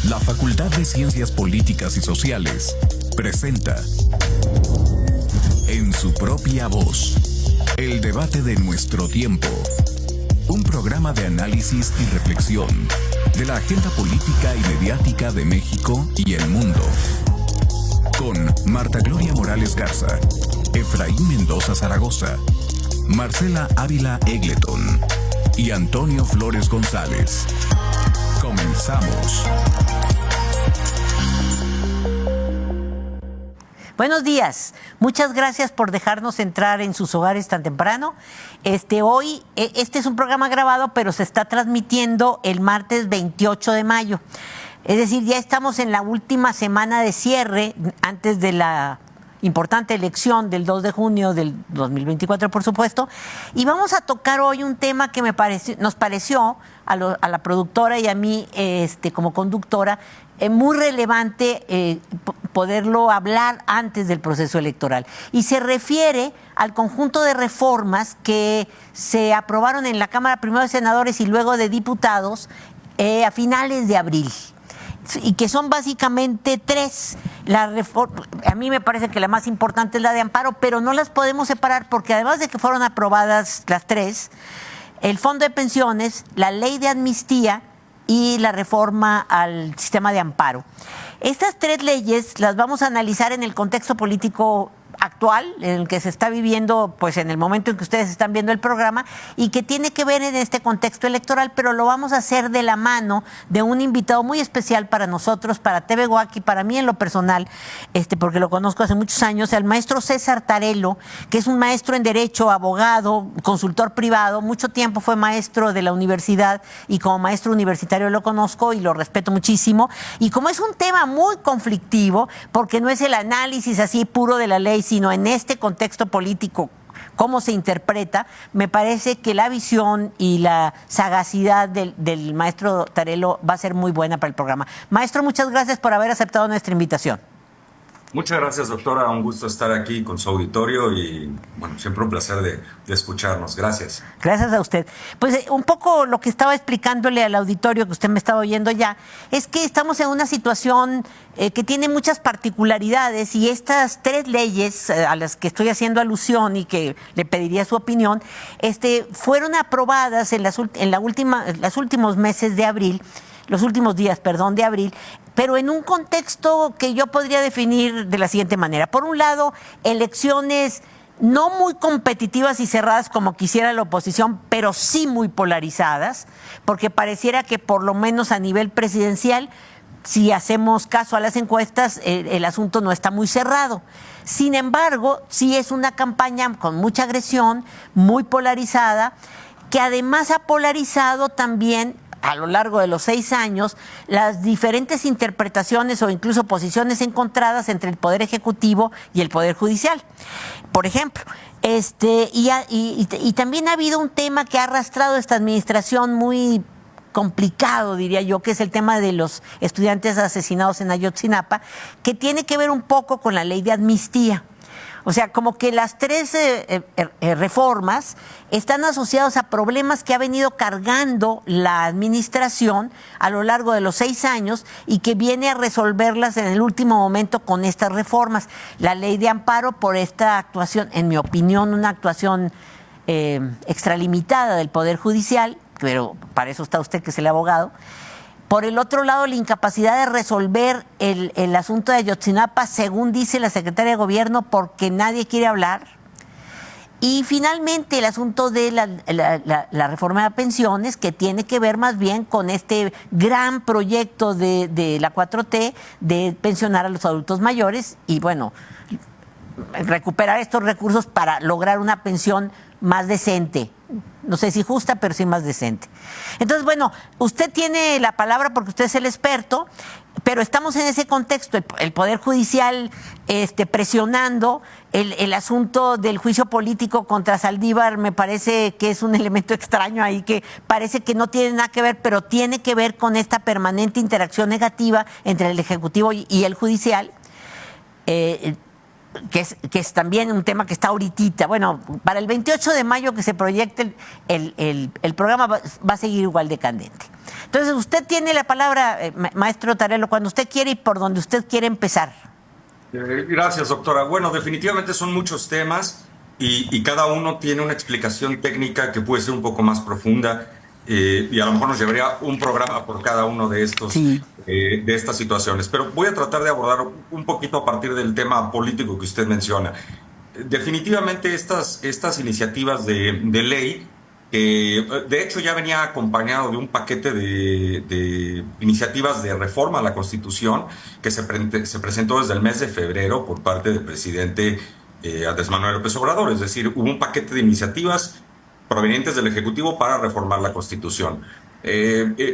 La Facultad de Ciencias Políticas y Sociales presenta En su propia voz, el debate de nuestro tiempo. Un programa de análisis y reflexión de la agenda política y mediática de México y el mundo. Con Marta Gloria Morales Garza, Efraín Mendoza Zaragoza, Marcela Ávila Egleton y Antonio Flores González. Comenzamos. Buenos días, muchas gracias por dejarnos entrar en sus hogares tan temprano. Hoy, este es un programa grabado, pero se está transmitiendo el martes 28 de mayo. Es decir, ya estamos en la última semana de cierre antes de la importante elección del 2 de junio del 2024, por supuesto, y vamos a tocar hoy un tema que nos pareció a la productora y a mí como conductora muy relevante poderlo hablar antes del proceso electoral. Y se refiere al conjunto de reformas que se aprobaron en la Cámara primero de Senadores y luego de Diputados a finales de abril. Y que son básicamente tres. A mí me parece que la más importante es la de amparo, pero no las podemos separar porque además de que fueron aprobadas las tres, el Fondo de Pensiones, la Ley de Amnistía y la reforma al sistema de amparo. Estas tres leyes las vamos a analizar en el contexto político actual, en el que se está viviendo, pues en el momento en que ustedes están viendo el programa, y que tiene que ver en este contexto electoral, pero lo vamos a hacer de la mano de un invitado muy especial para nosotros, para TV WAC y para mí en lo personal, porque lo conozco hace muchos años, el maestro César Tarelo, que es un maestro en Derecho, abogado, consultor privado, mucho tiempo fue maestro de la universidad y como maestro universitario lo conozco y lo respeto muchísimo. Y como es un tema muy conflictivo, porque no es el análisis así puro de la ley, sino en este contexto político, cómo se interpreta, me parece que la visión y la sagacidad del maestro Tarelo va a ser muy buena para el programa. Maestro, muchas gracias por haber aceptado nuestra invitación. Muchas gracias, doctora. Un gusto estar aquí con su auditorio y, bueno, siempre un placer de escucharnos. Gracias. Gracias a usted. Pues un poco lo que estaba explicándole al auditorio que usted me estaba oyendo ya, es que estamos en una situación que tiene muchas particularidades y estas tres leyes a las que estoy haciendo alusión y que le pediría su opinión, fueron aprobadas en los últimos meses de abril, los últimos días, de abril, pero en un contexto que yo podría definir de la siguiente manera. Por un lado, elecciones no muy competitivas y cerradas como quisiera la oposición, pero sí muy polarizadas, porque pareciera que por lo menos a nivel presidencial, si hacemos caso a las encuestas, el asunto no está muy cerrado. Sin embargo, sí es una campaña con mucha agresión, muy polarizada, que además ha polarizado también a lo largo de los 6 años, las diferentes interpretaciones o incluso posiciones encontradas entre el Poder Ejecutivo y el Poder Judicial. Por ejemplo, y también ha habido un tema que ha arrastrado esta administración muy complicado, diría yo, que es el tema de los estudiantes asesinados en Ayotzinapa, que tiene que ver un poco con la ley de amnistía. O sea, como que las tres reformas están asociadas a problemas que ha venido cargando la administración a lo largo de los 6 años y que viene a resolverlas en el último momento con estas reformas. La ley de amparo por esta actuación, en mi opinión, una actuación extralimitada del Poder Judicial, pero para eso está usted que es el abogado. Por el otro lado, la incapacidad de resolver el asunto de Ayotzinapa, según dice la secretaria de Gobierno, porque nadie quiere hablar. Y finalmente el asunto de la reforma de pensiones, que tiene que ver más bien con este gran proyecto de la 4T de pensionar a los adultos mayores y, bueno, recuperar estos recursos para lograr una pensión más decente. No sé si justa, pero sí más decente. Entonces, bueno, usted tiene la palabra porque usted es el experto, pero estamos en ese contexto, el Poder Judicial presionando el asunto del juicio político contra Saldívar. Me parece que es un elemento extraño ahí que parece que no tiene nada que ver, pero tiene que ver con esta permanente interacción negativa entre el Ejecutivo y el Judicial. que es también un tema que está ahorita. Bueno, para el 28 de mayo que se proyecte el programa va a seguir igual de candente. Entonces, usted tiene la palabra, maestro Tarelo, cuando usted quiere y por donde usted quiere empezar. Gracias, doctora. Bueno, definitivamente son muchos temas y cada uno tiene una explicación técnica que puede ser un poco más profunda y a lo mejor nos llevaría un programa por cada uno de estos, Sí. de estas situaciones. Pero voy a tratar de abordar un poquito a partir del tema político que usted menciona. Definitivamente estas iniciativas de ley, de hecho ya venía acompañado de un paquete de iniciativas de reforma a la Constitución que se presentó desde el mes de febrero por parte del presidente Andrés Manuel López Obrador. Es decir, hubo un paquete de iniciativas provenientes del Ejecutivo para reformar la Constitución.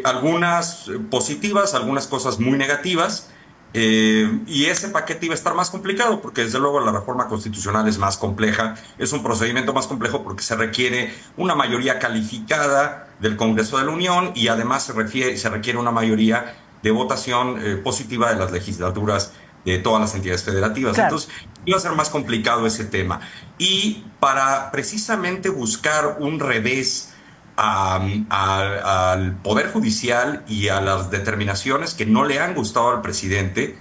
Algunas positivas, algunas cosas muy negativas. Y ese paquete iba a estar más complicado porque desde luego la reforma constitucional es más compleja, es un procedimiento más complejo porque se requiere una mayoría calificada del Congreso de la Unión y además se requiere una mayoría de votación positiva de las legislaturas de todas las entidades federativas. Claro. Entonces iba a ser más complicado ese tema. Y para precisamente buscar un revés al Poder Judicial y a las determinaciones que no le han gustado al presidente,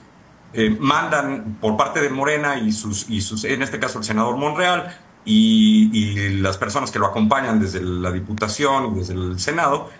mandan por parte de Morena y sus, en este caso el senador Monreal y las personas que lo acompañan desde la Diputación y desde el Senado,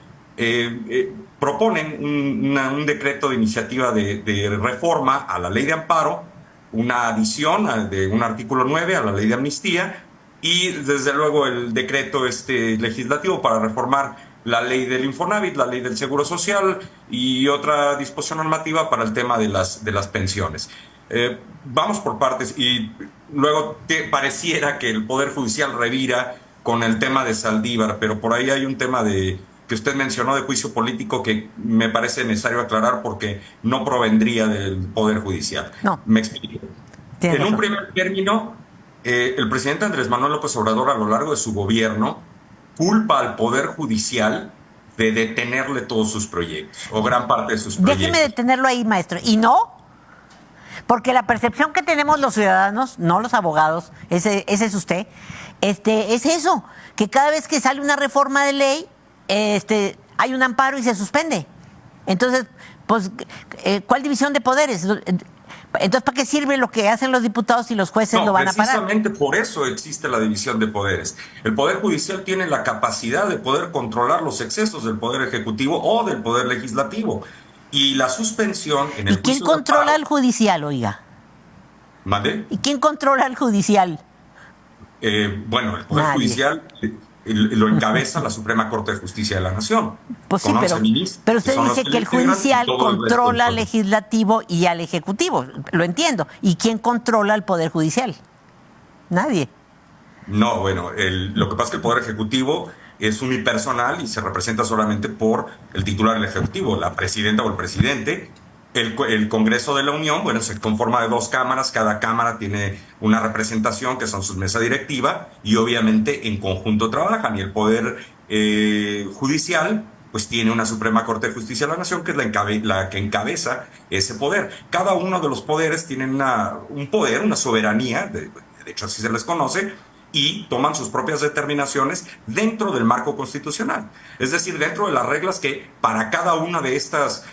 proponen un decreto de iniciativa de reforma a la ley de amparo, una adición de un artículo 9 a la ley de amnistía, y desde luego el decreto legislativo para reformar la ley del Infonavit, la ley del Seguro Social y otra disposición normativa para el tema de las pensiones. Vamos por partes y luego pareciera que el Poder Judicial revira con el tema de Saldívar, pero por ahí hay un tema que usted mencionó de juicio político que me parece necesario aclarar porque no provendría del Poder Judicial. No. Me explico. En un primer término, el presidente Andrés Manuel López Obrador a lo largo de su gobierno culpa al Poder Judicial de detenerle todos sus proyectos o gran parte de sus proyectos. Déjeme detenerlo ahí, maestro. ¿Y no? Porque la percepción que tenemos los ciudadanos, no los abogados, ese es usted, es eso, que cada vez que sale una reforma de ley, hay un amparo y se suspende. Entonces, pues, ¿cuál división de poderes? Entonces, ¿para qué sirve lo que hacen los diputados si los jueces lo van a parar? Precisamente por eso existe la división de poderes. El Poder Judicial tiene la capacidad de poder controlar los excesos del Poder Ejecutivo o del Poder Legislativo. Y la suspensión en el ¿Y quién controla al judicial, oiga? ¿Mande? ¿Y quién controla al judicial? Bueno, el Poder Judicial lo encabeza la Suprema Corte de Justicia de la Nación. Pues sí, pero usted dice que el judicial controla al legislativo y al ejecutivo. Lo entiendo. ¿Y quién controla al Poder Judicial? Nadie. No, bueno, lo que pasa es que el Poder Ejecutivo es unipersonal y se representa solamente por el titular del Ejecutivo, la presidenta o el presidente. El Congreso de la Unión, bueno, se conforma de 2 cámaras, cada cámara tiene una representación que son sus mesas directiva y obviamente en conjunto trabajan y el Poder Judicial pues tiene una Suprema Corte de Justicia de la Nación que es la que encabeza ese poder. Cada uno de los poderes tienen un poder, una soberanía, de hecho así se les conoce, y toman sus propias determinaciones dentro del marco constitucional. Es decir, dentro de las reglas que para cada una de estas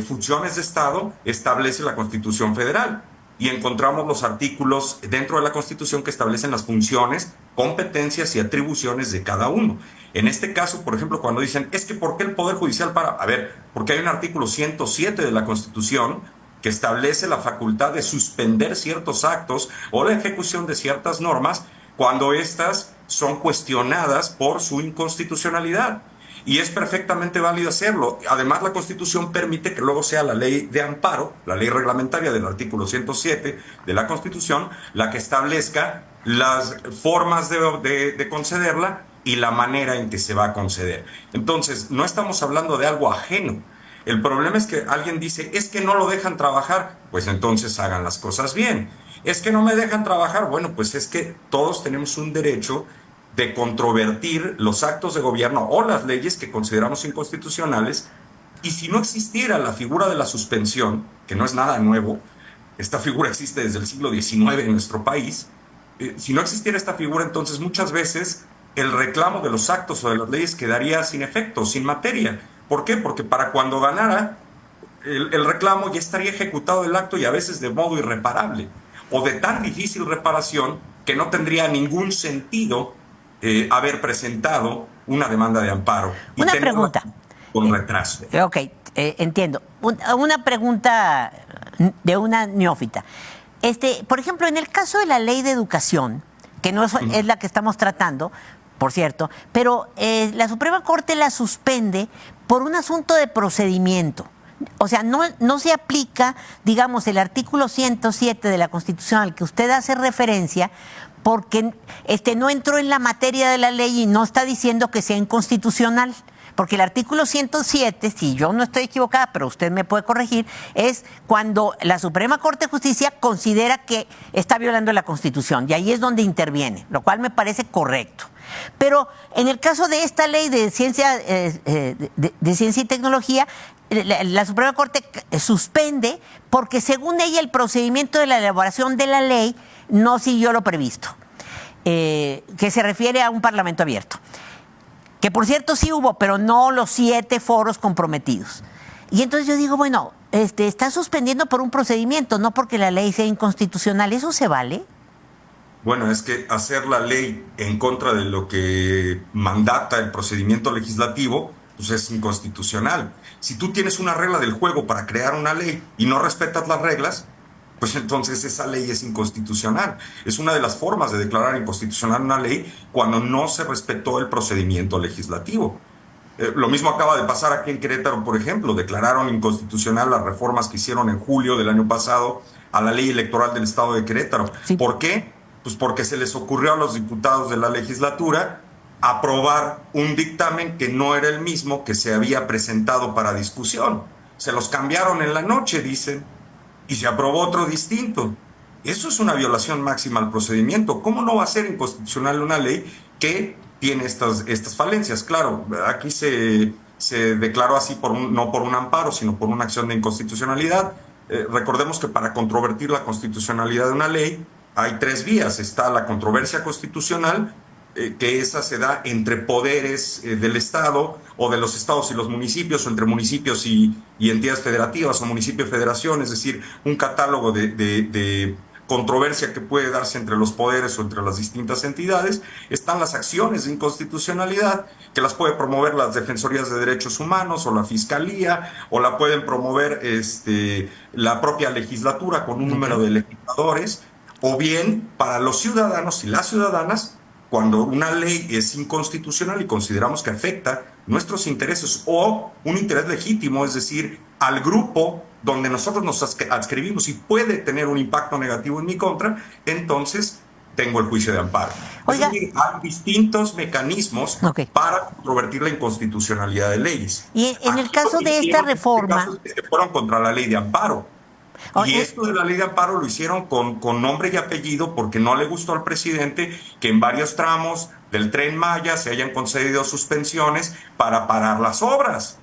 funciones de Estado establece la Constitución Federal. Y encontramos los artículos dentro de la Constitución que establecen las funciones, competencias y atribuciones de cada uno. En este caso, por ejemplo, cuando dicen, es que ¿por qué el Poder Judicial para? A ver, porque hay un artículo 107 de la Constitución que establece la facultad de suspender ciertos actos o la ejecución de ciertas normas cuando éstas son cuestionadas por su inconstitucionalidad. Y es perfectamente válido hacerlo. Además, la Constitución permite que luego sea la ley de amparo, la ley reglamentaria del artículo 107 de la Constitución, la que establezca las formas de concederla y la manera en que se va a conceder. Entonces, no estamos hablando de algo ajeno. El problema es que alguien dice, es que no lo dejan trabajar, pues entonces hagan las cosas bien. Es que no me dejan trabajar, bueno, pues es que todos tenemos un derecho de controvertir los actos de gobierno o las leyes que consideramos inconstitucionales, y si no existiera la figura de la suspensión, que no es nada nuevo, esta figura existe desde el siglo XIX en nuestro país. Si no existiera esta figura, entonces muchas veces el reclamo de los actos o de las leyes quedaría sin efecto, sin materia. ¿Por qué? Porque para cuando ganara el reclamo ya estaría ejecutado el acto y a veces de modo irreparable o de tan difícil reparación que no tendría ningún sentido haber presentado una demanda de amparo. Una pregunta. Con retraso. Ok, entiendo. Una pregunta de una neófita. Por ejemplo, en el caso de la ley de educación, que no es la que estamos tratando, por cierto, pero la Suprema Corte la suspende por un asunto de procedimiento. O sea, no se aplica, digamos, el artículo 107 de la Constitución al que usted hace referencia, porque no entró en la materia de la ley y no está diciendo que sea inconstitucional. Porque el artículo 107, si yo no estoy equivocada, pero usted me puede corregir, es cuando la Suprema Corte de Justicia considera que está violando la Constitución, y ahí es donde interviene, lo cual me parece correcto. Pero en el caso de esta ley de ciencia, de ciencia y tecnología, la Suprema Corte suspende porque según ella el procedimiento de la elaboración de la ley no siguió lo previsto, que se refiere a un parlamento abierto. Que por cierto sí hubo, pero no los 7 foros comprometidos. Y entonces yo digo, bueno, está suspendiendo por un procedimiento, no porque la ley sea inconstitucional. ¿Eso se vale? Bueno, es que hacer la ley en contra de lo que mandata el procedimiento legislativo, pues es inconstitucional. Si tú tienes una regla del juego para crear una ley y no respetas las reglas, pues entonces esa ley es inconstitucional. Es una de las formas de declarar inconstitucional una ley cuando no se respetó el procedimiento legislativo. Lo mismo acaba de pasar aquí en Querétaro, por ejemplo. Declararon inconstitucional las reformas que hicieron en julio del año pasado a la ley electoral del estado de Querétaro. Sí. ¿Por qué? Pues porque se les ocurrió a los diputados de la legislatura aprobar un dictamen que no era el mismo que se había presentado para discusión. Se los cambiaron en la noche, dicen, y se aprobó otro distinto. Eso es una violación máxima al procedimiento. ¿Cómo no va a ser inconstitucional una ley que tiene estas falencias? Claro, aquí se declaró así no por un amparo, sino por una acción de inconstitucionalidad. Recordemos que para controvertir la constitucionalidad de una ley hay 3 vías. Está la controversia constitucional, que esa se da entre poderes del Estado o de los estados y los municipios, o entre municipios y entidades federativas o municipio-federación, es decir, un catálogo de controversia que puede darse entre los poderes o entre las distintas entidades. Están las acciones de inconstitucionalidad, que las puede promover las Defensorías de Derechos Humanos o la Fiscalía, o la pueden promover la propia legislatura con un número de legisladores, o bien para los ciudadanos y las ciudadanas, cuando una ley es inconstitucional y consideramos que afecta nuestros intereses o un interés legítimo, es decir, al grupo donde nosotros nos adscribimos y puede tener un impacto negativo en mi contra, entonces tengo el juicio de amparo. Oiga. Es decir, hay distintos mecanismos para controvertir la inconstitucionalidad de leyes. Y en el caso de esta reforma... fueron contra la ley de amparo. Y esto de la ley de amparo lo hicieron con nombre y apellido porque no le gustó al presidente que en varios tramos del Tren Maya se hayan concedido suspensiones para parar las obras.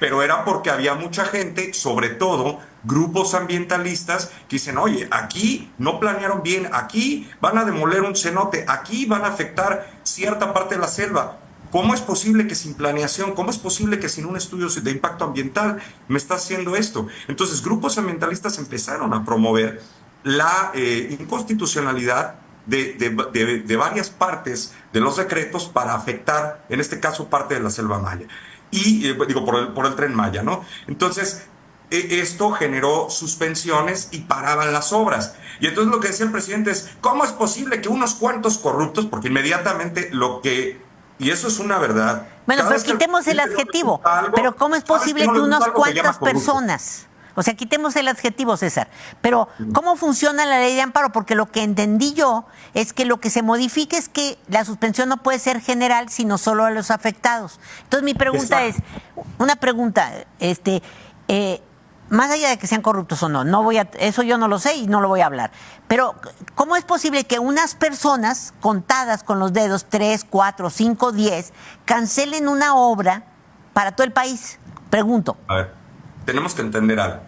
Pero era porque había mucha gente, sobre todo grupos ambientalistas, que dicen, oye, aquí no planearon bien, aquí van a demoler un cenote, aquí van a afectar cierta parte de la selva. ¿Cómo es posible que sin planeación, cómo es posible que sin un estudio de impacto ambiental me está haciendo esto? Entonces, grupos ambientalistas empezaron a promover la inconstitucionalidad de varias partes de los decretos para afectar, en este caso, parte de la selva maya. Y, digo, por el Tren Maya, ¿no? Entonces, esto generó suspensiones y paraban las obras. Y entonces lo que decía el presidente es, ¿cómo es posible que unos cuantos corruptos, porque inmediatamente y eso es una verdad. Bueno, pero quitemos el adjetivo. Pero ¿cómo es posible que unos cuantas personas... O sea, quitemos el adjetivo, César. Pero, ¿cómo funciona la ley de amparo? Porque lo que entendí yo es que lo que se modifica es que la suspensión no puede ser general, sino solo a los afectados. Entonces, mi pregunta es, una pregunta, más allá de que sean corruptos o no, eso yo no lo sé y no lo voy a hablar. Pero, ¿cómo es posible que unas personas contadas con los dedos, 3, 4, 5, 10, cancelen una obra para todo el país? Pregunto. A ver, tenemos que entender algo.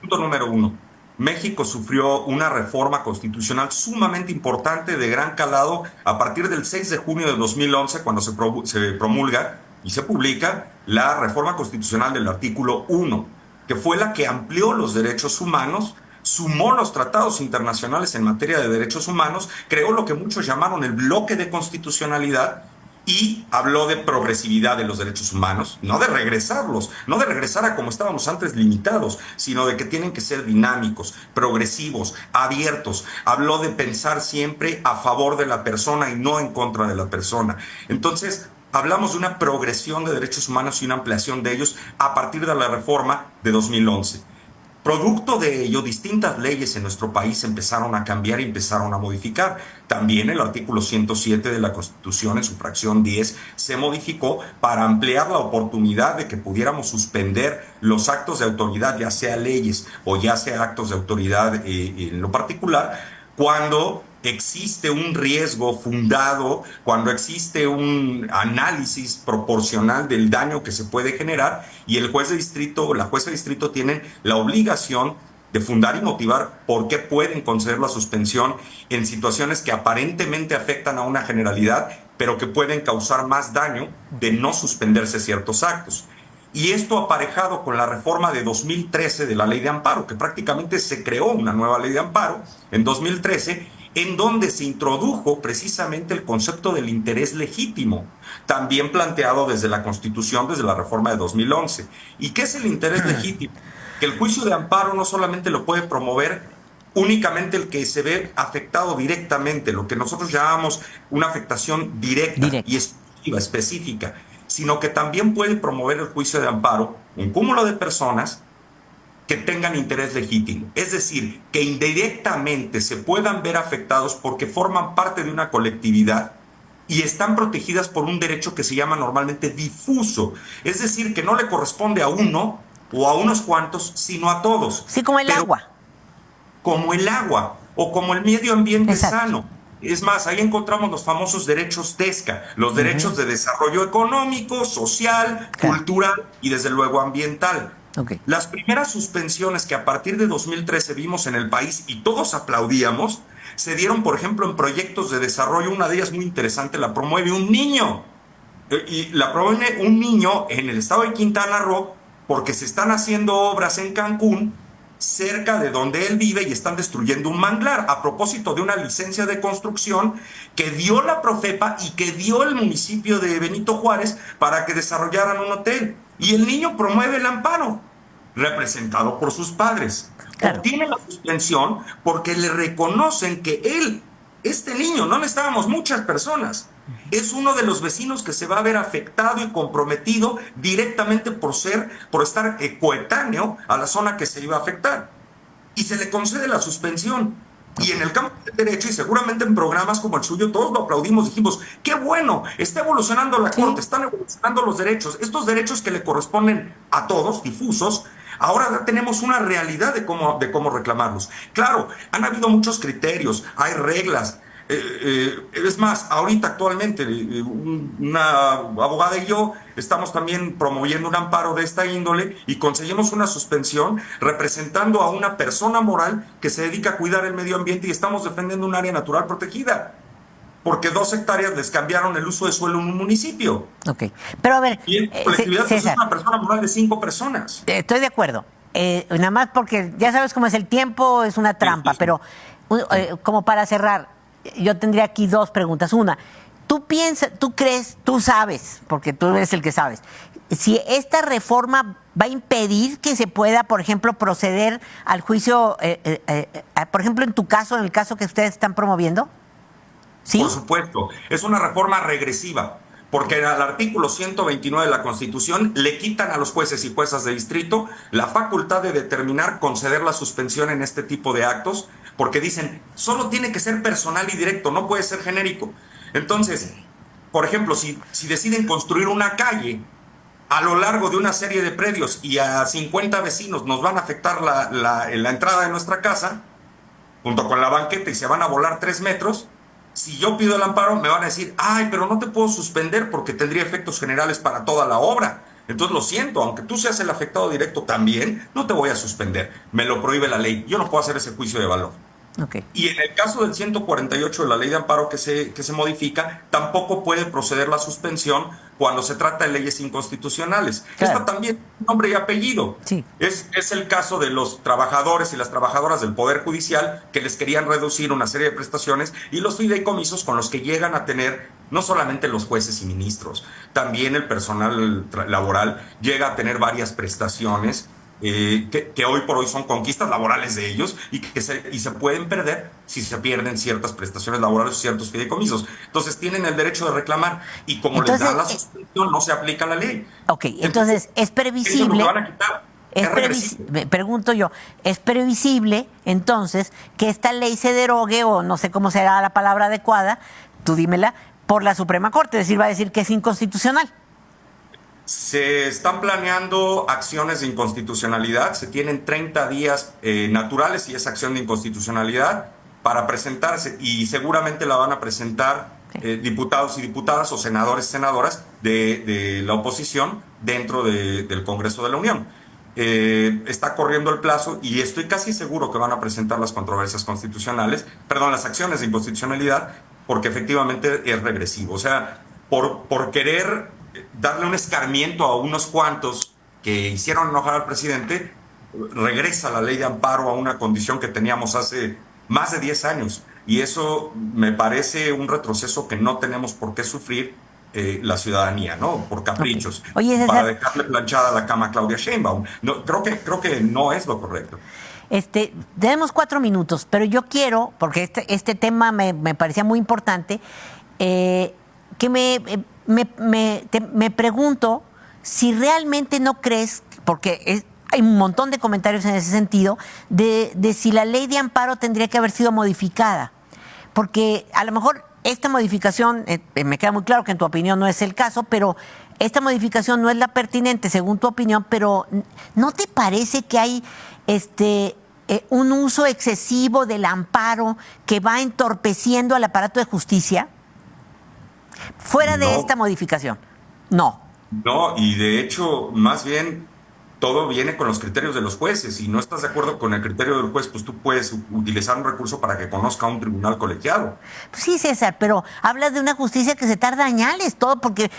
Punto número 1. México sufrió una reforma constitucional sumamente importante, de gran calado, a partir del 6 de junio de 2011, cuando se promulga y se publica la reforma constitucional del artículo 1, que fue la que amplió los derechos humanos, sumó los tratados internacionales en materia de derechos humanos, creó lo que muchos llamaron el bloque de constitucionalidad y habló de progresividad de los derechos humanos, no de regresarlos, no de regresar a como estábamos antes limitados, sino de que tienen que ser dinámicos, progresivos, abiertos. Habló de pensar siempre a favor de la persona y no en contra de la persona. Entonces, hablamos de una progresión de derechos humanos y una ampliación de ellos a partir de la reforma de 2011. Producto de ello, distintas leyes en nuestro país empezaron a cambiar y empezaron a modificar. También el artículo 107 de la Constitución, en su fracción 10, se modificó para ampliar la oportunidad de que pudiéramos suspender los actos de autoridad, ya sea leyes o ya sea actos de autoridad en lo particular, cuando existe un riesgo fundado, cuando existe un análisis proporcional del daño que se puede generar, y el juez de distrito o la jueza de distrito tienen la obligación de fundar y motivar por qué pueden conceder la suspensión en situaciones que aparentemente afectan a una generalidad, pero que pueden causar más daño de no suspenderse ciertos actos. Y esto aparejado con la reforma de 2013 de la Ley de Amparo, que prácticamente se creó una nueva Ley de Amparo en 2013, en donde se introdujo precisamente el concepto del interés legítimo, también planteado desde la Constitución, desde la reforma de 2011. ¿Y qué es el interés legítimo? Que el juicio de amparo no solamente lo puede promover únicamente el que se ve afectado directamente, lo que nosotros llamamos una afectación directa y exclusiva, específica, sino que también puede promover el juicio de amparo un cúmulo de personas que tengan interés legítimo, es decir, que indirectamente se puedan ver afectados porque forman parte de una colectividad y están protegidas por un derecho que se llama normalmente difuso, es decir, que no le corresponde a uno o a unos cuantos, sino a todos. Sí, como el agua. Como el agua o como el medio ambiente Exacto. sano. Es más, ahí encontramos los famosos derechos DESCA, los derechos de desarrollo económico, social, cultural y desde luego ambiental. Okay. Las primeras suspensiones que a partir de 2013 vimos en el país y todos aplaudíamos, se dieron, por ejemplo, en proyectos de desarrollo. Una de ellas muy interesante, la promueve un niño. Y la promueve un niño en el estado de Quintana Roo porque se están haciendo obras en Cancún, cerca de donde él vive, y están destruyendo un manglar a propósito de una licencia de construcción que dio la Profepa y que dio el municipio de Benito Juárez para que desarrollaran un hotel. Y el niño promueve el amparo, representado por sus padres. Claro. Obtiene la suspensión porque le reconocen que él, este niño, no necesitábamos muchas personas, es uno de los vecinos que se va a ver afectado y comprometido directamente por estar coetáneo a la zona que se iba a afectar. Y se le concede la suspensión. Y en el campo del derecho, y seguramente en programas como el suyo, todos lo aplaudimos, dijimos, qué bueno, está evolucionando la Corte, están evolucionando los derechos, estos derechos que le corresponden a todos, difusos. Ahora tenemos una realidad de cómo reclamarlos. Claro, han habido muchos criterios, hay reglas. Es más, ahorita actualmente una abogada y yo estamos también promoviendo un amparo de esta índole y conseguimos una suspensión representando a una persona moral que se dedica a cuidar el medio ambiente, y estamos defendiendo un área natural protegida porque 2 hectáreas les cambiaron el uso de suelo en un municipio. Ok, pero a ver, Y en colectividad pues, es César, una persona moral de 5 personas. Estoy de acuerdo. Nada más porque ya sabes cómo es el tiempo, es una trampa, pero como para cerrar, yo tendría aquí 2 preguntas. Una, tú crees, tú sabes, porque tú eres el que sabes, si esta reforma va a impedir que se pueda, por ejemplo, proceder al juicio, por ejemplo, en tu caso, en el caso que ustedes están promoviendo. ¿Sí? Por supuesto, es una reforma regresiva, porque al artículo 129 de la Constitución le quitan a los jueces y juezas de distrito la facultad de determinar conceder la suspensión en este tipo de actos, porque dicen, solo tiene que ser personal y directo, no puede ser genérico. Entonces, por ejemplo, si deciden construir una calle a lo largo de una serie de predios y a 50 vecinos nos van a afectar la entrada de nuestra casa, junto con la banqueta, y se van a volar 3 metros, si yo pido el amparo me van a decir, ay, pero no te puedo suspender porque tendría efectos generales para toda la obra. Entonces lo siento, aunque tú seas el afectado directo también, no te voy a suspender. Me lo prohíbe la ley. Yo no puedo hacer ese juicio de valor. Okay. Y en el caso del 148 de la ley de amparo que se modifica, tampoco puede proceder la suspensión cuando se trata de leyes inconstitucionales. Claro. Esta también es nombre y apellido. Sí. Es el caso de los trabajadores y las trabajadoras del Poder Judicial que les querían reducir una serie de prestaciones y los fideicomisos con los que llegan a tener no solamente los jueces y ministros, también el personal laboral llega a tener varias prestaciones que hoy por hoy son conquistas laborales de ellos y se pueden perder si se pierden ciertas prestaciones laborales o ciertos fideicomisos. Entonces tienen el derecho de reclamar y como les dan la suspensión no se aplica la ley. Ok, entonces es previsible. Van a quitar. Pregunto yo, ¿es previsible entonces que esta ley se derogue, o no sé cómo será la palabra adecuada, tú dímela, por la Suprema Corte? Es decir, va a decir que es inconstitucional. Se están planeando acciones de inconstitucionalidad, se tienen 30 días naturales y esa acción de inconstitucionalidad para presentarse y seguramente la van a presentar diputados y diputadas o senadores y senadoras de la oposición dentro del Congreso de la Unión. Está corriendo el plazo y estoy casi seguro que van a presentar las controversias constitucionales, perdón, las acciones de inconstitucionalidad, porque efectivamente es regresivo. O sea, por querer darle un escarmiento a unos cuantos que hicieron enojar al presidente, regresa la ley de amparo a una condición que teníamos hace más de 10 años. Y eso me parece un retroceso que no tenemos por qué sufrir la ciudadanía, ¿no? Por caprichos. Okay. Oye, para dejarle planchada la cama a Claudia Sheinbaum. No, creo que no es lo correcto. Tenemos 4 minutos, pero yo quiero, porque este tema me parecía muy importante, que me pregunto si realmente no crees, porque hay un montón de comentarios en ese sentido, de si la ley de amparo tendría que haber sido modificada. Porque a lo mejor esta modificación, me queda muy claro que en tu opinión no es el caso, pero esta modificación no es la pertinente según tu opinión, pero ¿no te parece que hay un uso excesivo del amparo que va entorpeciendo al aparato de justicia? Fuera de esta modificación, no. No, y de hecho, más bien, todo viene con los criterios de los jueces. Si no estás de acuerdo con el criterio del juez, pues tú puedes utilizar un recurso para que conozca un tribunal colegiado. Pues sí, César, pero hablas de una justicia que se tarda añales, todo porque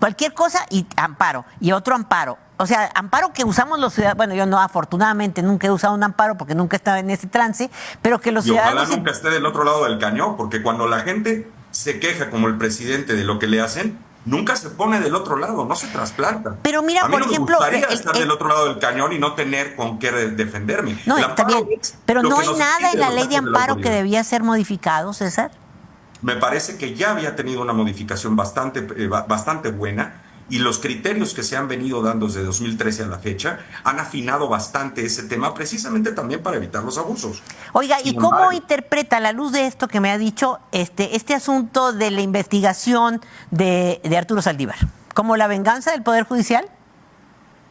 cualquier cosa y amparo, y otro amparo. O sea, amparo que usamos los ciudadanos, bueno, yo no, afortunadamente nunca he usado un amparo porque nunca estaba en ese trance, pero que los ciudadanos... Ojalá nunca esté del otro lado del cañón, porque cuando la gente se queja como el presidente de lo que le hacen, nunca se pone del otro lado, no se trasplanta. Pero mira, a mí por no ejemplo... me gustaría estar del otro lado del cañón y no tener con qué defenderme. No, está bien, pero no hay nada en la ley de amparo que debía ser modificado, César. Me parece que ya había tenido una modificación bastante buena y los criterios que se han venido dando desde 2013 a la fecha han afinado bastante ese tema precisamente también para evitar los abusos. Oiga, ¿y cómo interpreta, a la luz de esto que me ha dicho, este asunto de la investigación de Arturo Saldívar? ¿Como la venganza del Poder Judicial?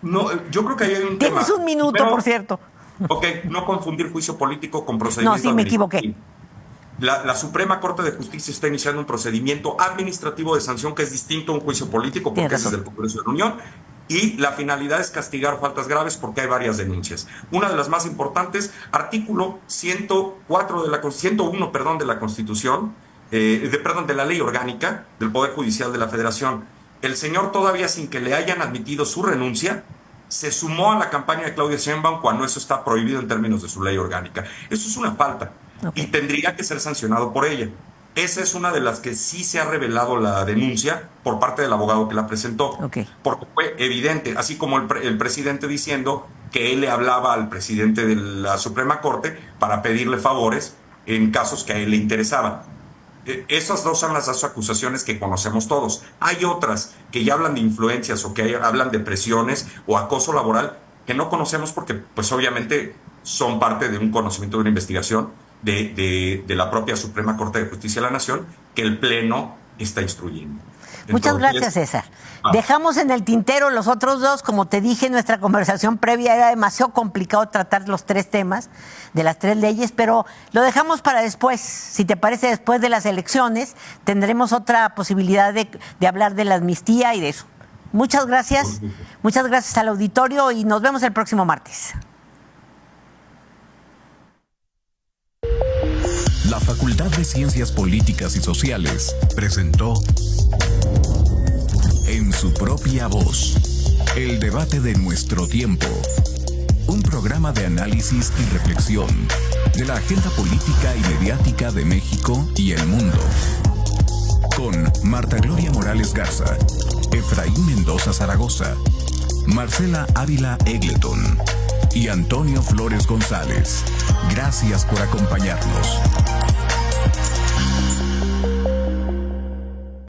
No, yo creo que hay un tema. Tienes un minuto, por cierto. Ok, no confundir juicio político con procedimiento. No, sí, me equivoqué. La Suprema Corte de Justicia está iniciando un procedimiento administrativo de sanción que es distinto a un juicio político porque es desde el Congreso de la Unión y la finalidad es castigar faltas graves porque hay varias denuncias. Una de las más importantes, artículo 101, de la Constitución, de la Ley Orgánica del Poder Judicial de la Federación. El señor, todavía sin que le hayan admitido su renuncia, se sumó a la campaña de Claudia Sheinbaum cuando eso está prohibido en términos de su ley orgánica. Eso es una falta. Okay. Y tendría que ser sancionado por ella. Esa es una de las que sí se ha revelado la denuncia por parte del abogado que la presentó. Okay. Porque fue evidente, así como el presidente diciendo que él le hablaba al presidente de la Suprema Corte para pedirle favores en casos que a él le interesaban. Esas dos son las dos acusaciones que conocemos todos. Hay otras que ya hablan de influencias o que hablan de presiones o acoso laboral que no conocemos porque pues obviamente son parte de un conocimiento de una investigación de la propia Suprema Corte de Justicia de la Nación que el Pleno está instruyendo. Muchas gracias, César. Dejamos en el tintero los otros dos. Como te dije, nuestra conversación previa era demasiado complicado tratar los 3 temas de las 3 leyes, pero lo dejamos para después. Si te parece, después de las elecciones tendremos otra posibilidad de hablar de la amnistía y de eso. Muchas gracias. Muchas gracias al auditorio y nos vemos el próximo martes. La Facultad de Ciencias Políticas y Sociales presentó En su propia voz, el debate de nuestro tiempo. Un programa de análisis y reflexión de la agenda política y mediática de México y el mundo. Con Marta Gloria Morales Garza, Efraín Mendoza Zaragoza, Marcela Ávila Egleton y Antonio Flores González. Gracias por acompañarnos.